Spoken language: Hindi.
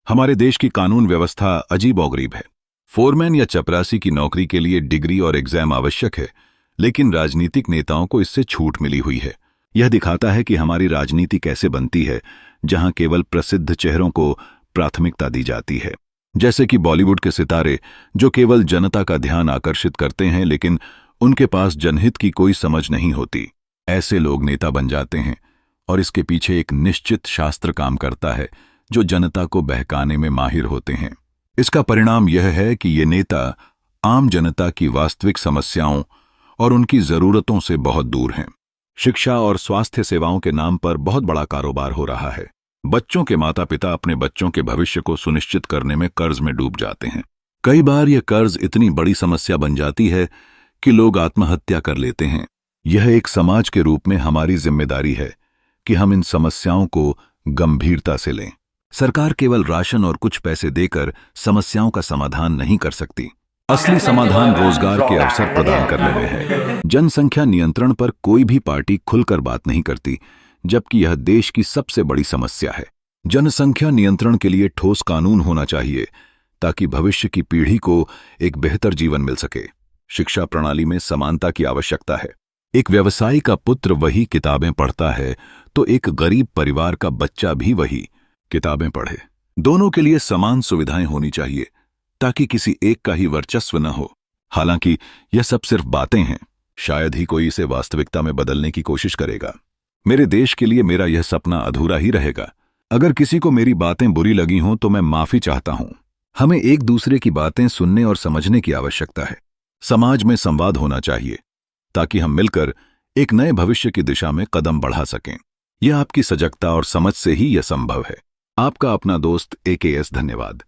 हमारे देश की कानून व्यवस्था अजीब और गरीब है। फोरमैन या चपरासी की नौकरी के लिए डिग्री और एग्जाम आवश्यक है, लेकिन राजनीतिक नेताओं को इससे छूट मिली हुई है। यह दिखाता है कि हमारी राजनीति कैसे बनती है, जहां केवल प्रसिद्ध चेहरों को प्राथमिकता दी जाती है। जैसे कि बॉलीवुड के सितारे जो केवल जनता का ध्यान आकर्षित करते हैं, लेकिन उनके पास जनहित की कोई समझ नहीं होती। ऐसे लोग नेता बन जाते हैं और इसके पीछे एक निश्चित शास्त्र काम करता है जो जनता को बहकाने में माहिर होते हैं। इसका परिणाम यह है कि ये नेता आम जनता की वास्तविक समस्याओं और उनकी जरूरतों से बहुत दूर हैं। शिक्षा और स्वास्थ्य सेवाओं के नाम पर बहुत बड़ा कारोबार हो रहा है। बच्चों के माता पिता अपने बच्चों के भविष्य को सुनिश्चित करने में कर्ज में डूब जाते हैं। कई बार यह कर्ज इतनी बड़ी समस्या बन जाती है कि लोग आत्महत्या कर लेते हैं। यह एक समाज के रूप में हमारी जिम्मेदारी है कि हम इन समस्याओं को गंभीरता से लें। सरकार केवल राशन और कुछ पैसे देकर समस्याओं का समाधान नहीं कर सकती। असली समाधान रोजगार के अवसर प्रदान करने में है। जनसंख्या नियंत्रण पर कोई भी पार्टी खुलकर बात नहीं करती, जबकि यह देश की सबसे बड़ी समस्या है। जनसंख्या नियंत्रण के लिए ठोस कानून होना चाहिए ताकि भविष्य की पीढ़ी को एक बेहतर जीवन मिल सके। शिक्षा प्रणाली में समानता की आवश्यकता है। एक व्यवसायी का पुत्र वही किताबें पढ़ता है तो एक गरीब परिवार का बच्चा भी वही किताबें पढ़े। दोनों के लिए समान सुविधाएं होनी चाहिए ताकि किसी एक का ही वर्चस्व न हो। हालांकि यह सब सिर्फ बातें हैं, शायद ही कोई इसे वास्तविकता में बदलने की कोशिश करेगा। मेरे देश के लिए मेरा यह सपना अधूरा ही रहेगा। अगर किसी को मेरी बातें बुरी लगी हों तो मैं माफी चाहता हूं। हमें एक दूसरे की बातें सुनने और समझने की आवश्यकता है। समाज में संवाद होना चाहिए ताकि हम मिलकर एक नए भविष्य की दिशा में कदम बढ़ा सकें। यह आपकी सजगता और समझ से ही यह संभव है। आपका अपना दोस्त AKS। धन्यवाद।